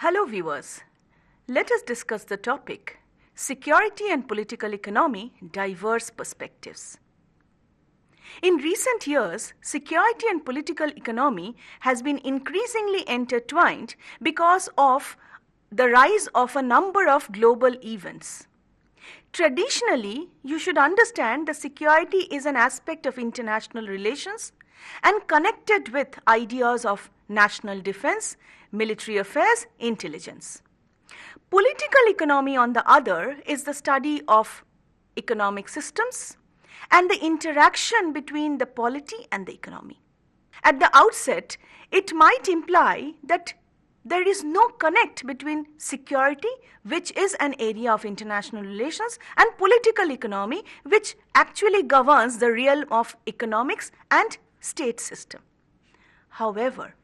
Hello viewers, let us discuss the topic Security and Political Economy, Diverse Perspectives. In recent years, security and political economy has been increasingly intertwined because of the rise of a number of global events. Traditionally, you should understand that security is an aspect of international relations and connected with ideas of national defense, military affairs, intelligence. Political economy, on the other, is the study of economic systems and the interaction between the polity and the economy. At the outset, it might imply that there is no connect between security, which is an area of international relations, and political economy, which actually governs the realm of economics and state system. However,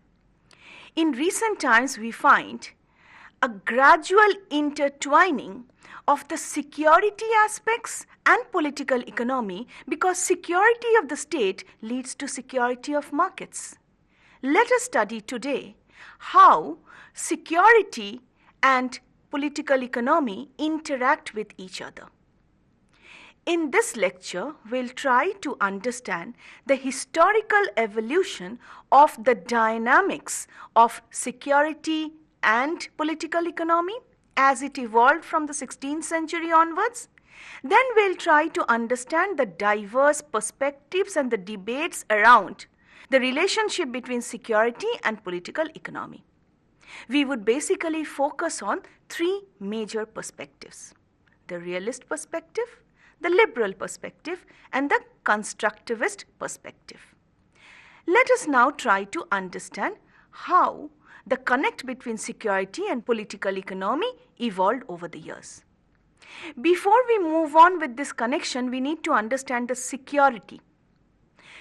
in recent times we find a gradual intertwining of the security aspects and political economy because security of the state leads to security of markets. Let us study today how security and political economy interact with each other. In this lecture, we'll try to understand the historical evolution of the dynamics of security and political economy as it evolved from the 16th century onwards. Then we'll try to understand the diverse perspectives and the debates around the relationship between security and political economy. We would basically focus on three major perspectives: the realist perspective, the liberal perspective, and the constructivist perspective. Let us now try to understand how the connect between security and political economy evolved over the years. Before we move on with this connection, we need to understand the security.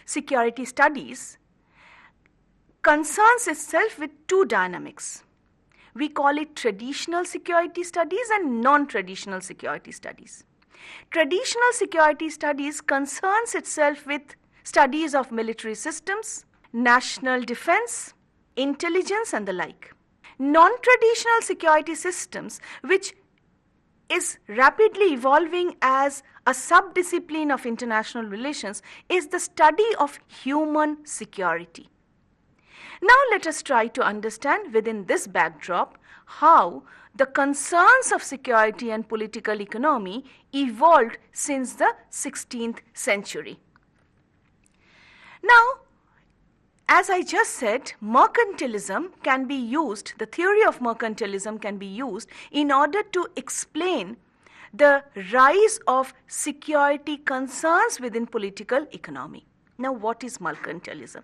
Security studies concerns itself with two dynamics. We call it traditional security studies and non-traditional security studies. Traditional security studies concerns itself with studies of military systems, national defense, intelligence, and the like. Non-traditional security systems, which is rapidly evolving as a sub-discipline of international relations, is the study of human security. Now let us try to understand within this backdrop how the concerns of security and political economy evolved since the 16th century. Now, as I just said, mercantilism can be used, the theory of mercantilism can be used in order to explain the rise of security concerns within political economy. Now, what is mercantilism?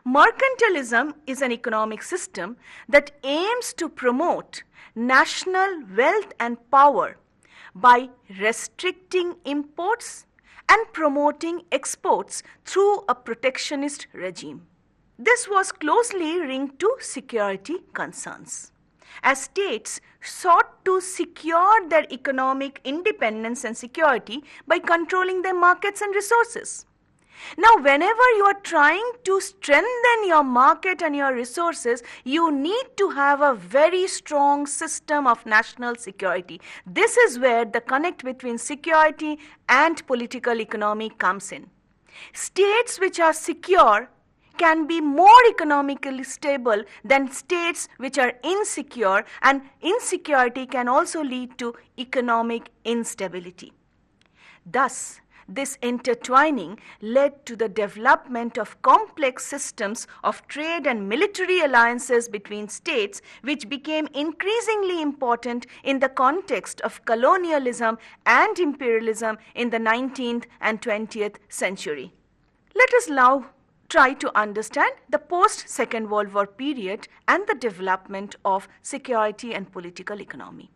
Mercantilism is an economic system that aims to promote national wealth and power by restricting imports and promoting exports through a protectionist regime. This was closely linked to security concerns, as states sought to secure their economic independence and security by controlling their markets and resources. Now, whenever you are trying to strengthen your market and your resources, you need to have a very strong system of national security. This is where the connect between security and political economy comes in. States which are secure can be more economically stable than states which are insecure, and insecurity can also lead to economic instability. Thus, this intertwining led to the development of complex systems of trade and military alliances between states, which became increasingly important in the context of colonialism and imperialism in the 19th and 20th century. Let us now try to understand the post-Second World War period and the development of security and political economy.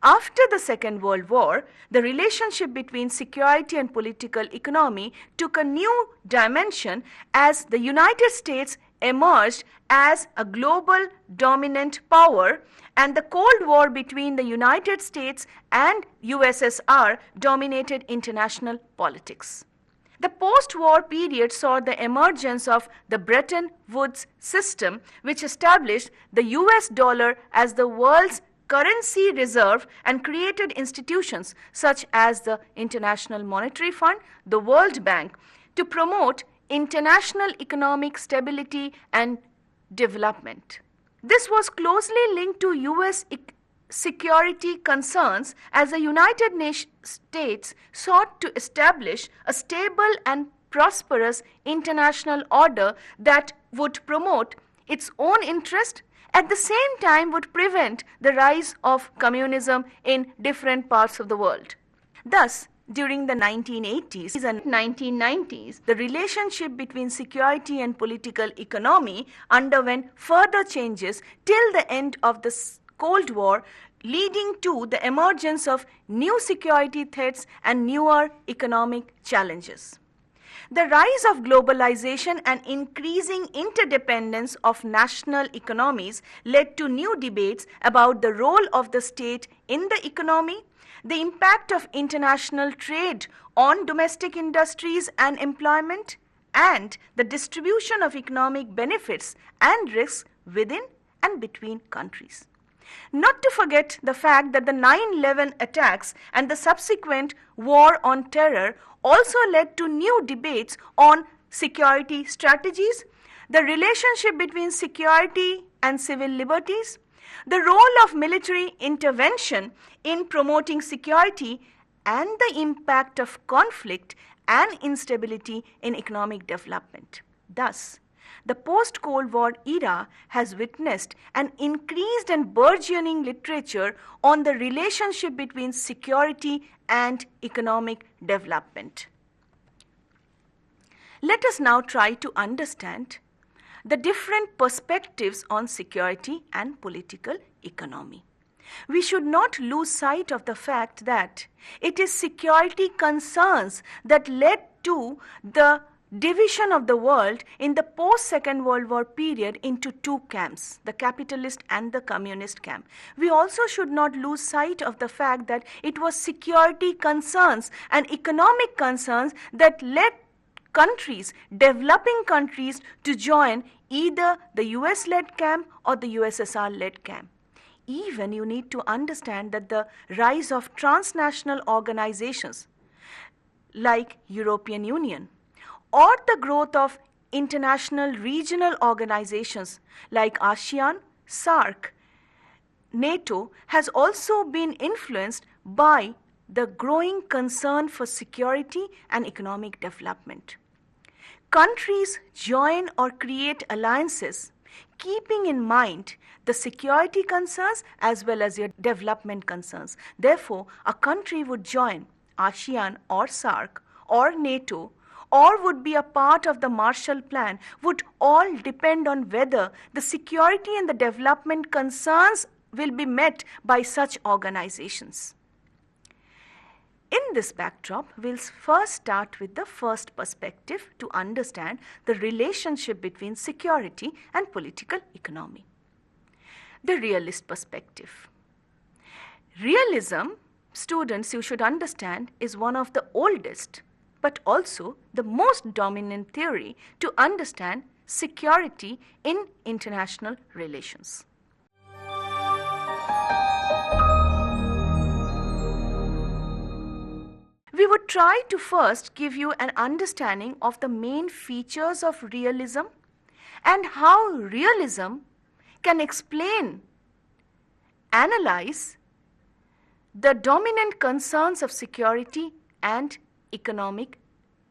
After the Second World War, the relationship between security and political economy took a new dimension as the United States emerged as a global dominant power, and the Cold War between the United States and USSR dominated international politics. The post-war period saw the emergence of the Bretton Woods system, which established the US dollar as the world's currency reserve and created institutions such as the International Monetary Fund, the World Bank, to promote international economic stability and development. This was closely linked to US security concerns as the United States sought to establish a stable and prosperous international order that would promote its own interest, at the same time would prevent the rise of communism in different parts of the world. Thus, during the 1980s and 1990s, the relationship between security and political economy underwent further changes till the end of the Cold War, leading to the emergence of new security threats and newer economic challenges. The rise of globalization and increasing interdependence of national economies led to new debates about the role of the state in the economy, the impact of international trade on domestic industries and employment, and the distribution of economic benefits and risks within and between countries. Not to forget the fact that the 9/11 attacks and the subsequent war on terror also led to new debates on security strategies, the relationship between security and civil liberties, the role of military intervention in promoting security, and the impact of conflict and instability in economic development. Thus, the post-Cold War era has witnessed an increased and burgeoning literature on the relationship between security and economic development. Let us now try to understand the different perspectives on security and political economy. We should not lose sight of the fact that it is security concerns that led to the division of the world in the post-Second World War period into two camps, the capitalist and the communist camp. We also should not lose sight of the fact that it was security concerns and economic concerns that led countries, developing countries, to join either the US-led camp or the USSR-led camp. Even you need to understand that the rise of transnational organizations like European Union, or the growth of international regional organizations like ASEAN, SAARC, NATO has also been influenced by the growing concern for security and economic development. Countries join or create alliances keeping in mind the security concerns as well as your development concerns. Therefore, a country would join ASEAN or SAARC or NATO or would be a part of the Marshall Plan would all depend on whether the security and the development concerns will be met by such organizations. In this backdrop, we'll first start with the first perspective to understand the relationship between security and political economy. The realist perspective. Realism, students, you should understand, is one of the oldest but also the most dominant theory to understand security in international relations. We would try to first give you an understanding of the main features of realism and how realism can explain, analyze the dominant concerns of security and economic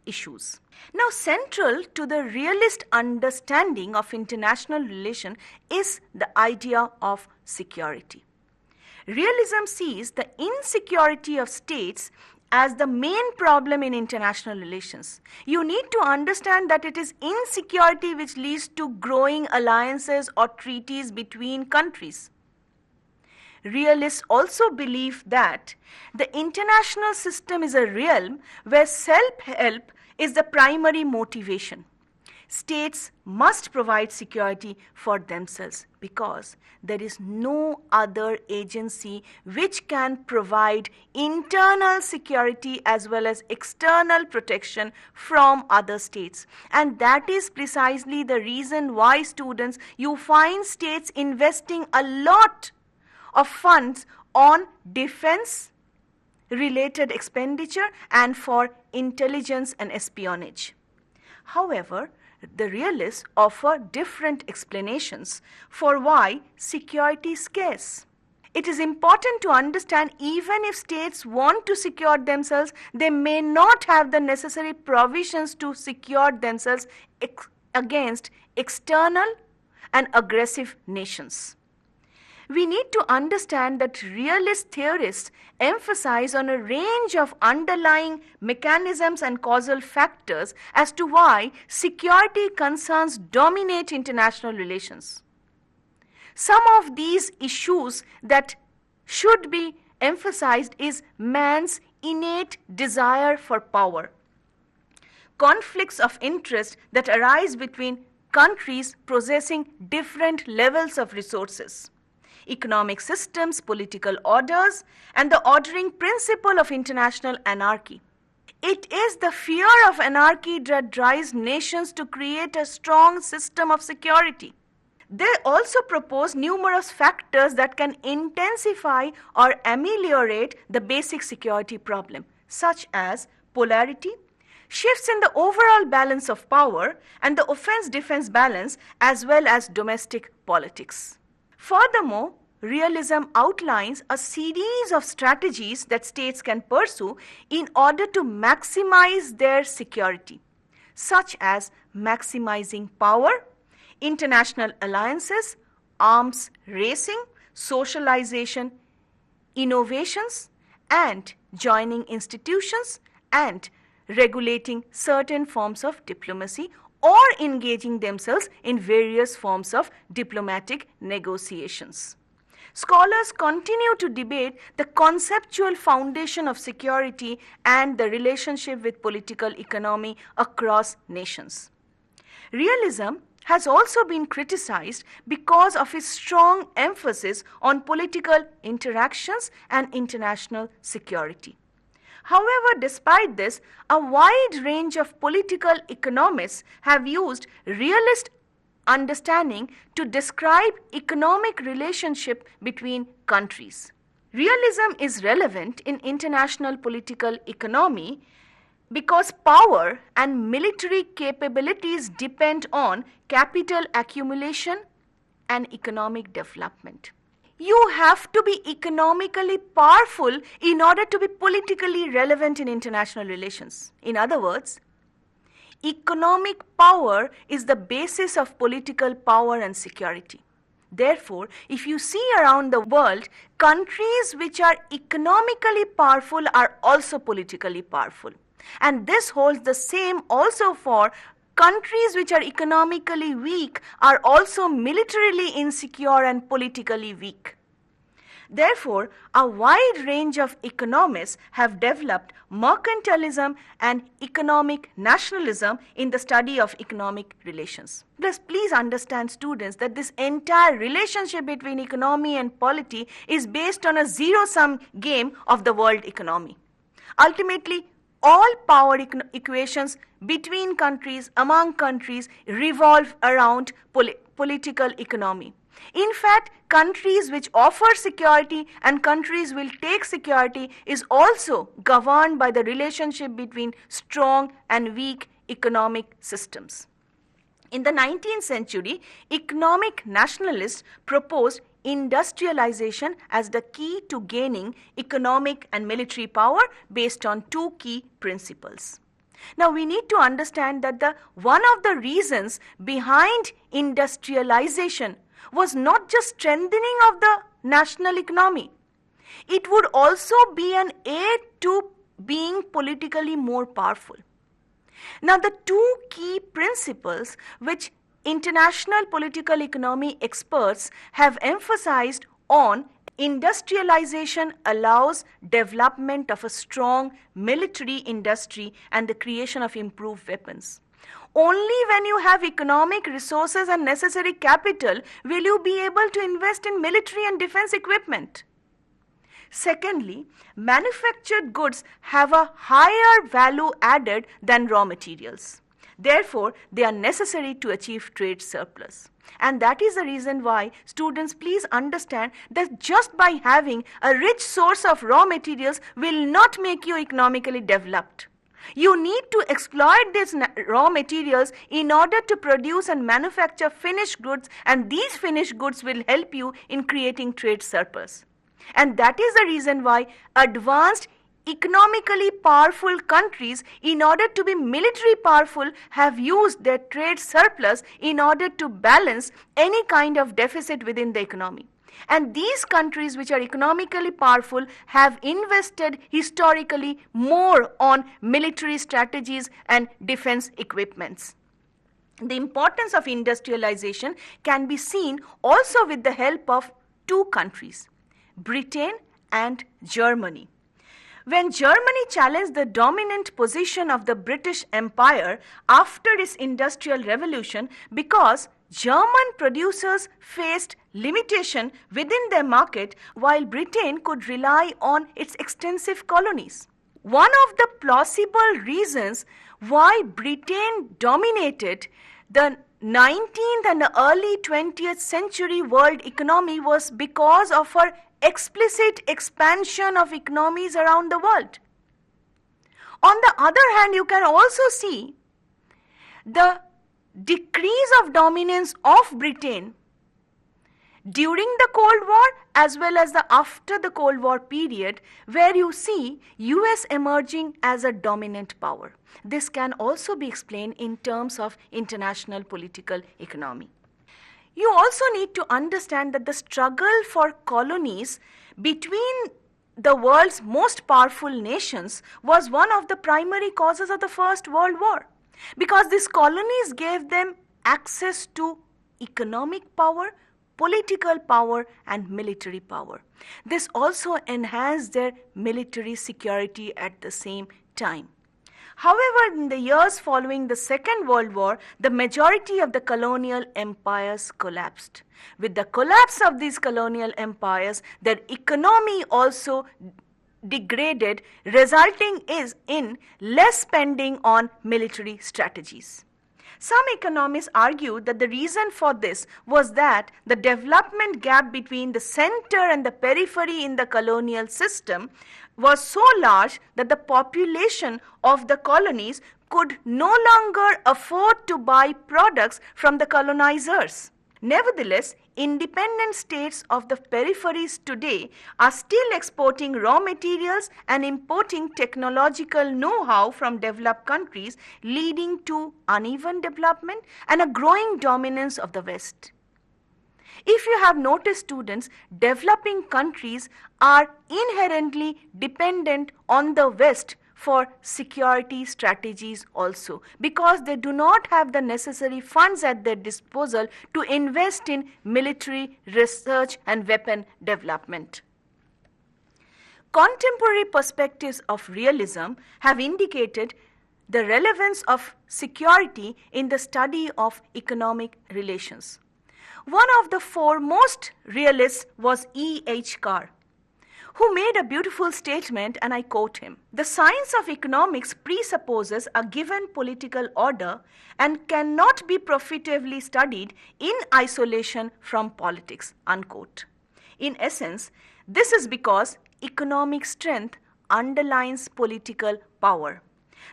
issues. Now, central to the realist understanding of international relation is the idea of security. Realism sees the insecurity of states as the main problem in international relations. You need to understand that it is insecurity which leads to growing alliances or treaties between countries. Realists also believe that the international system is a realm where self-help is the primary motivation. States must provide security for themselves because there is no other agency which can provide internal security as well as external protection from other states. And that is precisely the reason why, students, you find states investing a lot of funds on defense related expenditure and for intelligence and espionage. However, the realists offer different explanations for why security is scarce. It is important to understand even if states want to secure themselves, they may not have the necessary provisions to secure themselves against external and aggressive nations. We need to understand that realist theorists emphasize on a range of underlying mechanisms and causal factors as to why security concerns dominate international relations. Some of these issues that should be emphasized is man's innate desire for power, conflicts of interest that arise between countries possessing different levels of resources, economic systems, political orders, and the ordering principle of international anarchy. It is the fear of anarchy that drives nations to create a strong system of security. They also propose numerous factors that can intensify or ameliorate the basic security problem, such as polarity, shifts in the overall balance of power, and the offense-defense balance, as well as domestic politics. Furthermore, realism outlines a series of strategies that states can pursue in order to maximize their security, such as maximizing power, international alliances, arms racing, socialization, innovations, and joining institutions, and regulating certain forms of diplomacy or engaging themselves in various forms of diplomatic negotiations. Scholars continue to debate the conceptual foundation of security and the relationship with political economy across nations. Realism has also been criticized because of its strong emphasis on political interactions and international security. However, despite this, a wide range of political economists have used realist understanding to describe economic relationship between countries. Realism is relevant in international political economy because power and military capabilities depend on capital accumulation and economic development. You have to be economically powerful in order to be politically relevant in international relations. In other words, economic power is the basis of political power and security. Therefore, if you see around the world, countries which are economically powerful are also politically powerful. And this holds the same also for countries which are economically weak are also militarily insecure and politically weak. Therefore, a wide range of economists have developed mercantilism and economic nationalism in the study of economic relations. Thus, please understand, students, that this entire relationship between economy and polity is based on a zero-sum game of the world economy. Ultimately, all power equations between countries, among countries, revolve around political economy. In fact, countries which offer security and countries will take security is also governed by the relationship between strong and weak economic systems. In the 19th century, economic nationalists proposed industrialization as the key to gaining economic and military power based on two key principles. Now, we need to understand that one of the reasons behind industrialization was not just strengthening of the national economy. It would also be an aid to being politically more powerful. Now, the two key principles which international political economy experts have emphasized on: industrialization allows development of a strong military industry and the creation of improved weapons, Only when you have economic resources and necessary capital will you be able to invest in military and defense equipment. Secondly, manufactured goods have a higher value added than raw materials. Therefore, they are necessary to achieve trade surplus. And that is the reason why students, please understand that just by having a rich source of raw materials will not make you economically developed. You need to exploit these raw materials in order to produce and manufacture finished goods, and these finished goods will help you in creating trade surplus. And that is the reason why advanced economically powerful countries, in order to be military powerful, have used their trade surplus in order to balance any kind of deficit within the economy. And these countries which are economically powerful have invested historically more on military strategies and defense equipments. The importance of industrialization can be seen also with the help of two countries, Britain and Germany. When Germany challenged the dominant position of the British Empire after its Industrial Revolution because German producers faced limitation within their market while Britain could rely on its extensive colonies. One of the plausible reasons why Britain dominated the 19th and the early 20th century world economy was because of her explicit expansion of economies around the world. On the other hand, you can also see the decrease of dominance of Britain during the Cold War as well as the after the Cold War period, where you see US emerging as a dominant power. This can also be explained in terms of international political economy. You also need to understand that the struggle for colonies between the world's most powerful nations was one of the primary causes of the First World War, because these colonies gave them access to economic power, political power, and military power. This also enhanced their military security at the same time. However, in the years following the Second World War, the majority of the colonial empires collapsed. With the collapse of these colonial empires, their economy also degraded, resulting in less spending on military strategies. Some economists argue that the reason for this was that the development gap between the center and the periphery in the colonial system was so large that the population of the colonies could no longer afford to buy products from the colonizers. Nevertheless, independent states of the peripheries today are still exporting raw materials and importing technological know-how from developed countries, leading to uneven development and a growing dominance of the West. If you have noticed, students, developing countries are inherently dependent on the West for security strategies also, because they do not have the necessary funds at their disposal to invest in military research and weapon development. Contemporary perspectives of realism have indicated the relevance of security in the study of economic relations. One of the foremost realists was E.H. Carr, who made a beautiful statement, and I quote him: "The science of economics presupposes a given political order and cannot be profitably studied in isolation from politics," unquote. In essence, this is because economic strength underlines political power.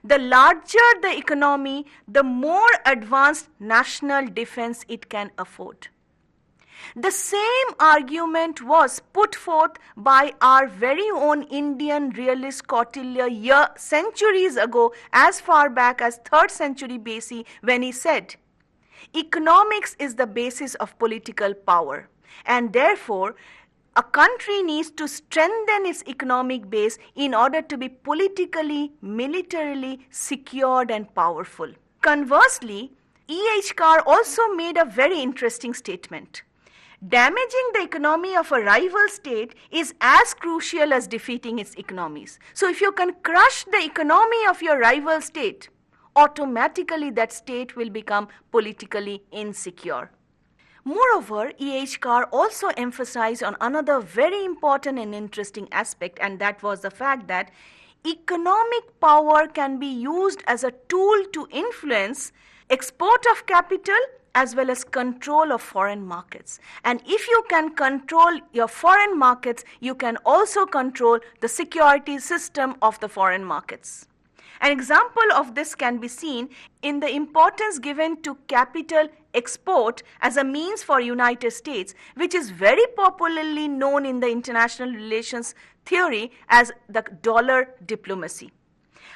The larger the economy, the more advanced national defense it can afford. The same argument was put forth by our very own Indian realist Kautilya centuries ago, as far back as 3rd century BC, when he said, "Economics is the basis of political power, and therefore a country needs to strengthen its economic base in order to be politically, militarily secured and powerful." Conversely, E.H. Carr also made a very interesting statement. Damaging the economy of a rival state is as crucial as defeating its economies. So if you can crush the economy of your rival state, automatically that state will become politically insecure. Moreover, E.H. Carr also emphasized on another very important and interesting aspect, and that was the fact that economic power can be used as a tool to influence export of capital as well as control of foreign markets. And if you can control your foreign markets, you can also control the security system of the foreign markets. An example of this can be seen in the importance given to capital export as a means for United States, which is very popularly known in the international relations theory as the dollar diplomacy.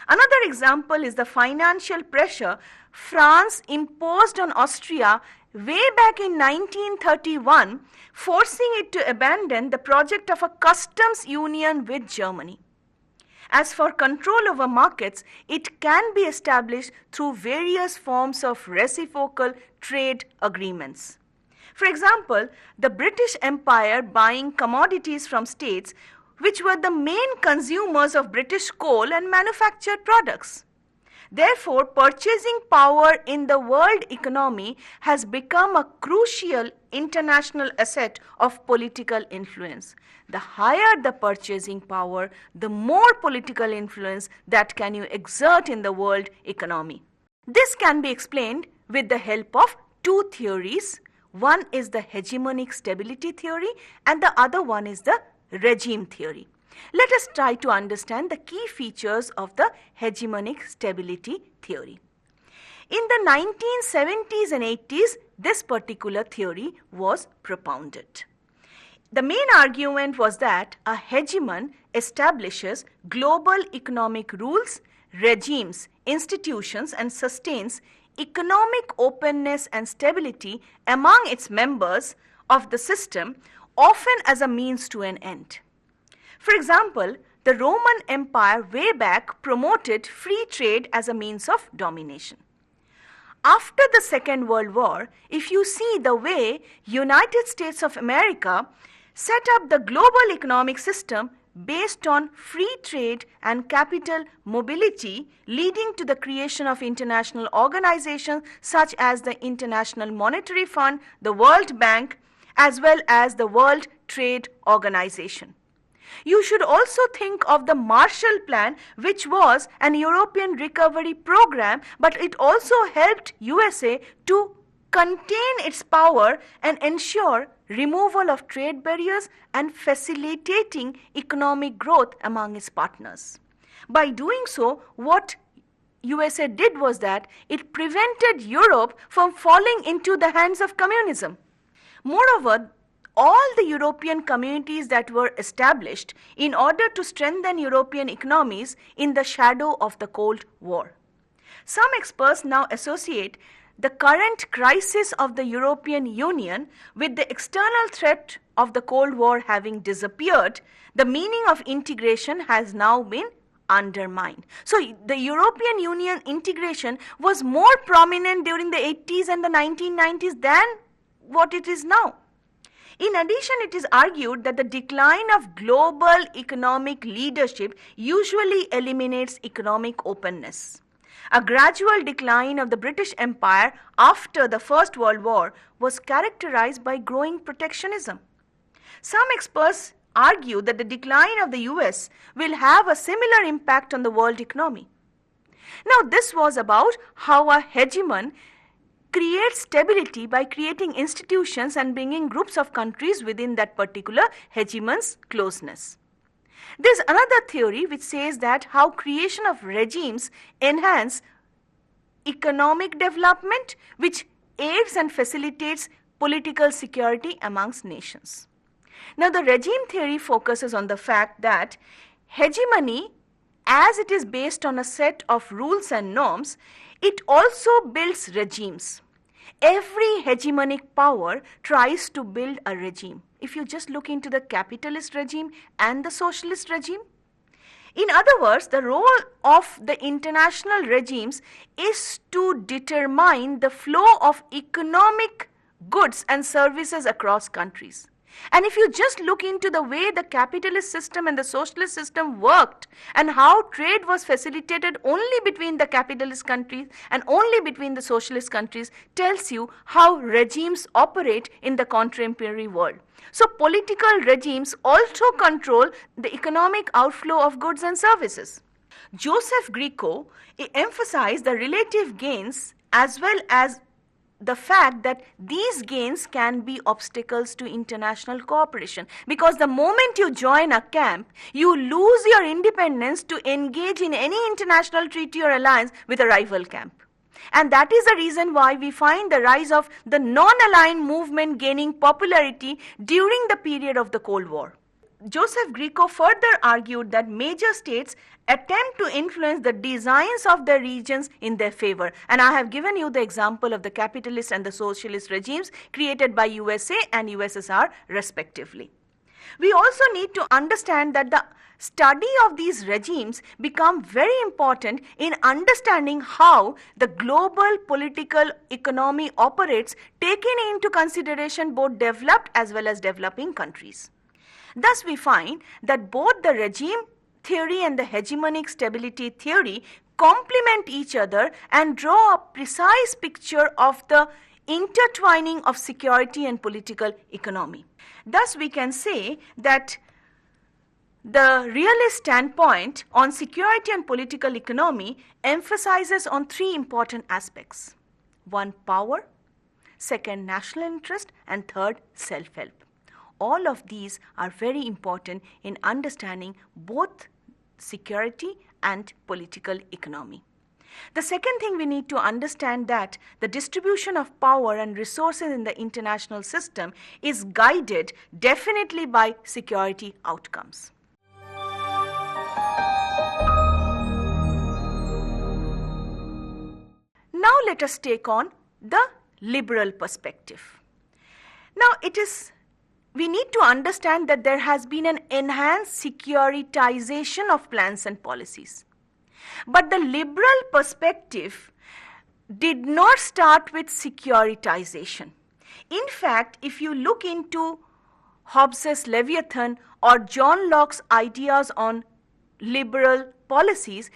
Another example is the financial pressure France imposed on Austria way back in 1931, forcing it to abandon the project of a customs union with Germany. As for control over markets, it can be established through various forms of reciprocal trade agreements. For example, the British Empire buying commodities from states which were the main consumers of British coal and manufactured products. Therefore, purchasing power in the world economy has become a crucial international asset of political influence. The higher the purchasing power, the more political influence that can you exert in the world economy. This can be explained with the help of two theories. One is the hegemonic stability theory and the other one is the regime theory. Let us try to understand the key features of the hegemonic stability theory. In the 1970s and 80s, this particular theory was propounded. The main argument was that a hegemon establishes global economic rules, regimes, institutions, and sustains economic openness and stability among its members of the system, often as a means to an end. For example, the Roman Empire way back promoted free trade as a means of domination. After the Second World War, if you see the way United States of America set up the global economic system based on free trade and capital mobility, leading to the creation of international organizations such as the International Monetary Fund, the World Bank, as well as the World Trade Organization. You should also think of the Marshall Plan, which was an European recovery program, but it also helped USA to contain its power and ensure removal of trade barriers and facilitating economic growth among its partners. By doing so, what USA did was that it prevented Europe from falling into the hands of communism. Moreover, all the European communities that were established in order to strengthen European economies in the shadow of the Cold War. Some experts now associate the current crisis of the European Union with the external threat of the Cold War having disappeared. The meaning of integration has now been undermined. So the European Union integration was more prominent during the 80s and the 1990s than what it is now. In addition, it is argued that the decline of global economic leadership usually eliminates economic openness. A gradual decline of the British Empire after the First World War was characterized by growing protectionism. Some experts argue that the decline of the US will have a similar impact on the world economy. Now, this was about how a hegemon creates stability by creating institutions and bringing groups of countries within that particular hegemon's closeness. There's another theory which says that how creation of regimes enhance economic development, which aids and facilitates political security amongst nations. Now, the regime theory focuses on the fact that hegemony, as it is based on a set of rules and norms, it also builds regimes. Every hegemonic power tries to build a regime. If you just look into the capitalist regime and the socialist regime. In other words, the role of the international regimes is to determine the flow of economic goods and services across countries. And if you just look into the way the capitalist system and the socialist system worked and how trade was facilitated only between the capitalist countries and only between the socialist countries, tells you how regimes operate in the contemporary world. So political regimes also control the economic outflow of goods and services. Joseph Grieco emphasized the relative gains as well as the fact that these gains can be obstacles to international cooperation, because the moment you join a camp, you lose your independence to engage in any international treaty or alliance with a rival camp. And that is the reason why we find the rise of the non-aligned movement gaining popularity during the period of the Cold War. Joseph Grieco further argued that major states attempt to influence the designs of their regions in their favor. And I have given you the example of the capitalist and the socialist regimes created by USA and USSR respectively. We also need to understand that the study of these regimes become very important in understanding how the global political economy operates, taking into consideration both developed as well as developing countries. Thus, we find that both the regime theory and the hegemonic stability theory complement each other and draw a precise picture of the intertwining of security and political economy. Thus, we can say that the realist standpoint on security and political economy emphasizes on three important aspects. One, power; second, national interest; and third, self-help. All of these are very important in understanding both security and political economy. The second thing we need to understand that the distribution of power and resources in the international system is guided definitely by security outcomes. Now let us take on the liberal perspective. Now we need to understand that there has been an enhanced securitization of plans and policies. But the liberal perspective did not start with securitization. In fact, if you look into Hobbes's Leviathan or John Locke's ideas on liberal policies,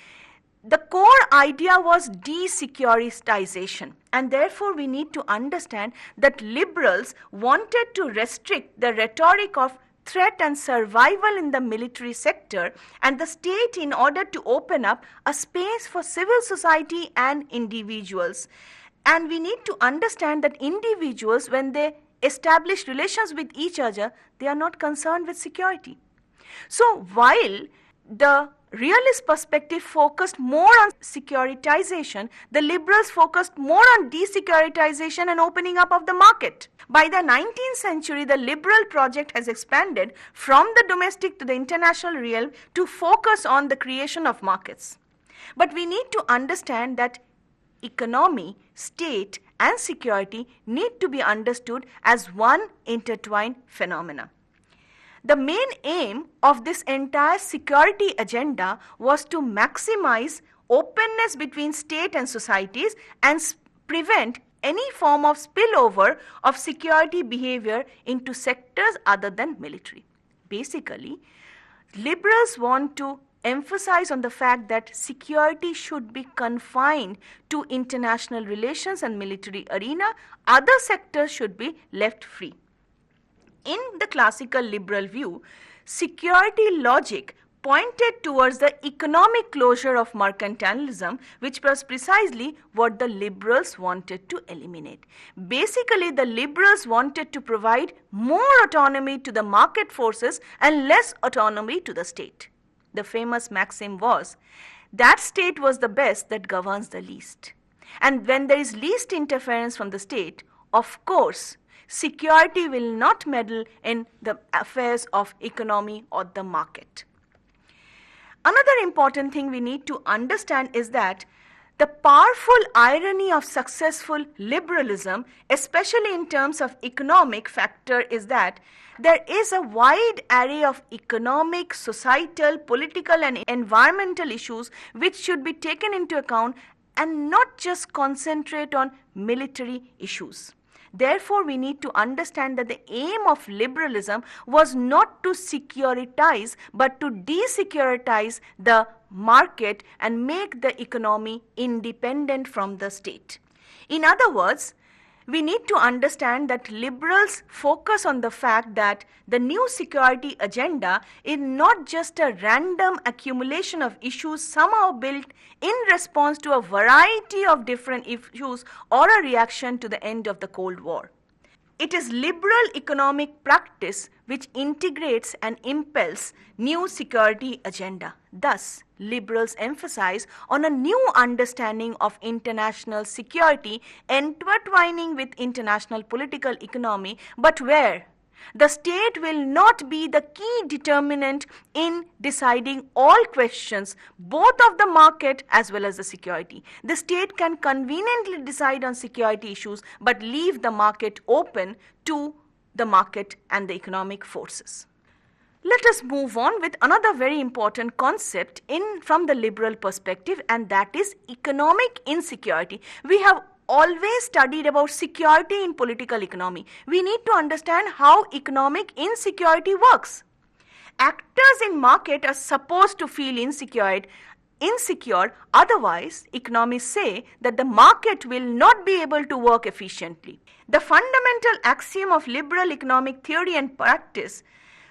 the core idea was desecuritization, and therefore we need to understand that liberals wanted to restrict the rhetoric of threat and survival in the military sector and the state in order to open up a space for civil society and individuals. And we need to understand that individuals, when they establish relations with each other, they are not concerned with security. So while the realist perspective focused more on securitization, the liberals focused more on desecuritization and opening up of the market. By the 19th century, the liberal project has expanded from the domestic to the international realm to focus on the creation of markets. But we need to understand that economy, state, and security need to be understood as one intertwined phenomena. The main aim of this entire security agenda was to maximize openness between state and societies and prevent any form of spillover of security behavior into sectors other than military. Basically, liberals want to emphasize on the fact that security should be confined to international relations and military arena. Other sectors should be left free. In the classical liberal view, security logic pointed towards the economic closure of mercantilism, which was precisely what the liberals wanted to eliminate. Basically, the liberals wanted to provide more autonomy to the market forces and less autonomy to the state. The famous maxim was, that state was the best that governs the least. And when there is least interference from the state, of course, security will not meddle in the affairs of economy or the market. Another important thing we need to understand is that the powerful irony of successful liberalism, especially in terms of economic factor, is that there is a wide array of economic, societal, political, and environmental issues which should be taken into account and not just concentrate on military issues. Therefore, we need to understand that the aim of liberalism was not to securitize but to desecuritize the market and make the economy independent from the state. In other words, we need to understand that liberals focus on the fact that the new security agenda is not just a random accumulation of issues somehow built in response to a variety of different issues or a reaction to the end of the Cold War. It is liberal economic practice which integrates and impels new security agenda. Thus, liberals emphasize on a new understanding of international security intertwining with international political economy, but where the state will not be the key determinant in deciding all questions, both of the market as well as the security. The state can conveniently decide on security issues but leave the market open to the market and the economic forces. Let us move on with another very important concept from the liberal perspective, and that is economic insecurity. We have always studied about security in political economy. We need to understand how economic insecurity works. Actors in market are supposed to feel insecure, otherwise economists say that the market will not be able to work efficiently. The fundamental axiom of liberal economic theory and practice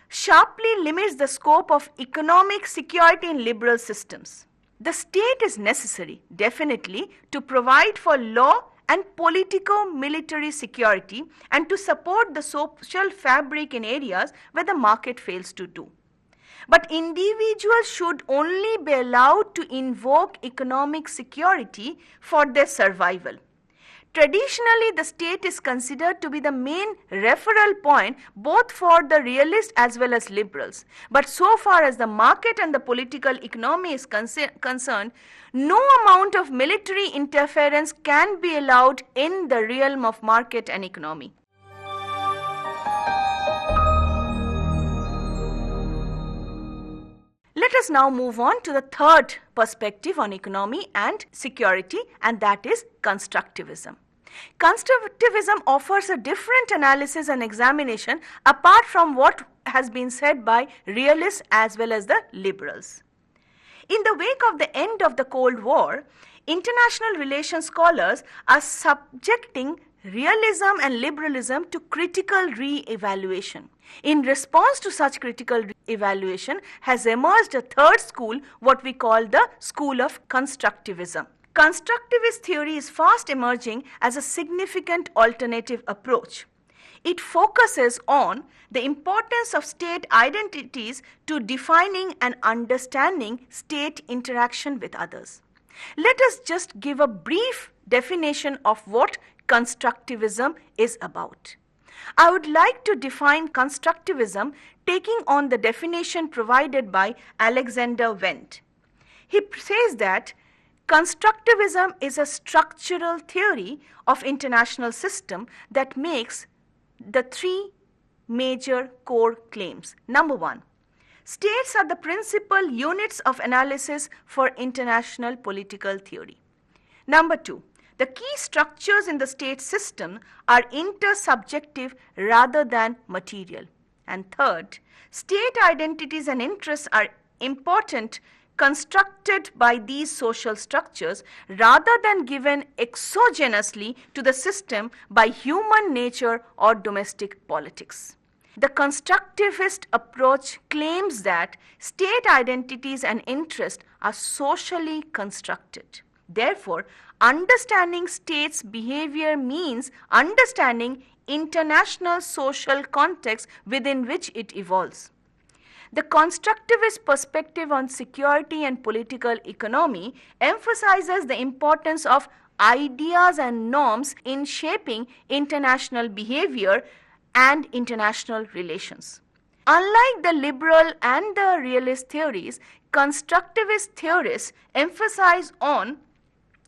sharply limits the scope of economic security in liberal systems. The state is necessary, definitely, to provide for law and politico-military security and to support the social fabric in areas where the market fails to do. But individuals should only be allowed to invoke economic security for their survival. Traditionally, the state is considered to be the main referral point both for the realists as well as liberals. But so far as the market and the political economy is concerned, no amount of military interference can be allowed in the realm of market and economy. Let us now move on to the third perspective on economy and security, and that is constructivism. Constructivism offers a different analysis and examination apart from what has been said by realists as well as the liberals. In the wake of the end of the Cold War, international relations scholars are subjecting realism and liberalism to critical re-evaluation. In response to such critical evaluation has emerged a third school, what we call the school of constructivism. Constructivist theory is fast emerging as a significant alternative approach. It focuses on the importance of state identities to defining and understanding state interaction with others. Let us just give a brief definition of what constructivism is about. I would like to define constructivism taking on the definition provided by Alexander Wendt. He says that constructivism is a structural theory of international system that makes the three major core claims. Number one, states are the principal units of analysis for international political theory. Number two, the key structures in the state system are intersubjective rather than material. And third, state identities and interests are important constructed by these social structures rather than given exogenously to the system by human nature or domestic politics. The constructivist approach claims that state identities and interests are socially constructed. Therefore, understanding states' behavior means understanding international social context within which it evolves. The constructivist perspective on security and political economy emphasizes the importance of ideas and norms in shaping international behavior and international relations. Unlike the liberal and the realist theories, constructivist theorists emphasize on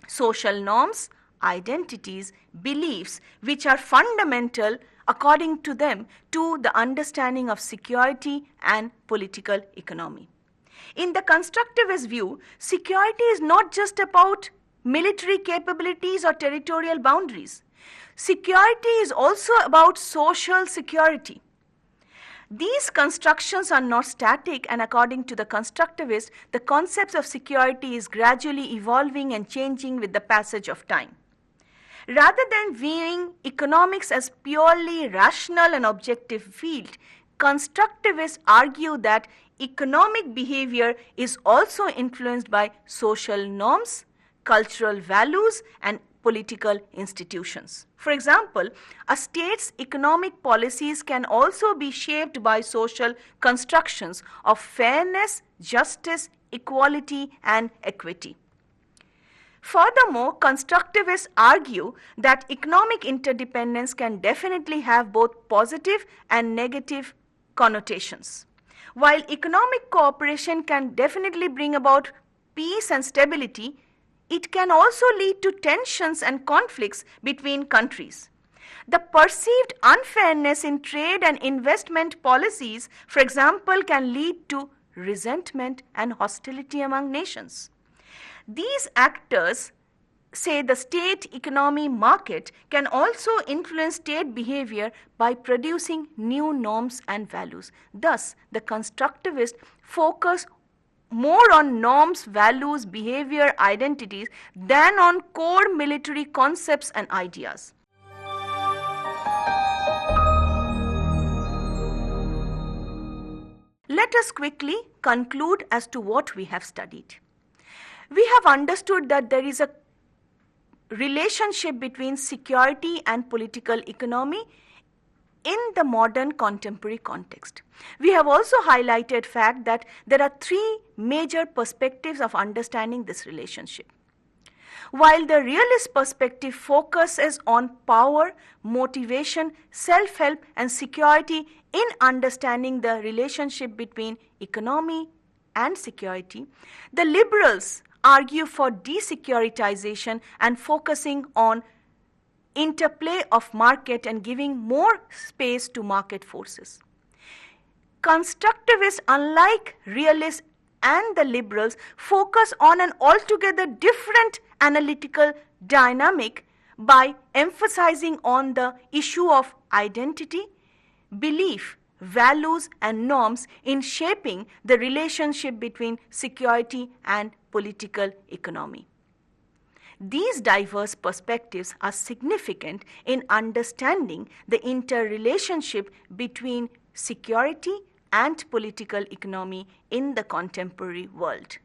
social norms, identities, beliefs which are fundamental according to them to the understanding of security and political economy. In the constructivist view, security is not just about military capabilities or territorial boundaries. security is also about social security. These constructions are not static, and according to the constructivists, the concepts of security is gradually evolving and changing with the passage of time. Rather than viewing economics as purely rational and objective field, constructivists argue that economic behavior is also influenced by social norms, cultural values, and political institutions. For example, a state's economic policies can also be shaped by social constructions of fairness, justice, equality, and equity. Furthermore, constructivists argue that economic interdependence can definitely have both positive and negative connotations. While economic cooperation can definitely bring about peace and stability, it can also lead to tensions and conflicts between countries. The perceived unfairness in trade and investment policies, for example, can lead to resentment and hostility among nations. These actors say the state economy market can also influence state behavior by producing new norms and values. Thus, the constructivists focus more on norms, values, behavior, identities than on core military concepts and ideas. Let us quickly conclude as to what we have studied. We have understood that there is a relationship between security and political economy in the modern contemporary context. We have also highlighted fact that there are three major perspectives of understanding this relationship. While the realist perspective focuses on power, motivation, self-help, and security in understanding the relationship between economy and security, the liberals argue for desecuritization and focusing on interplay of market and giving more space to market forces. Constructivists, unlike realists and the liberals, focus on an altogether different analytical dynamic by emphasizing on the issue of identity, belief, values, and norms in shaping the relationship between security and political economy. These diverse perspectives are significant in understanding the interrelationship between security and political economy in the contemporary world.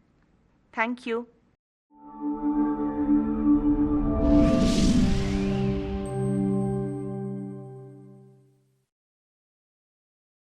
Thank you.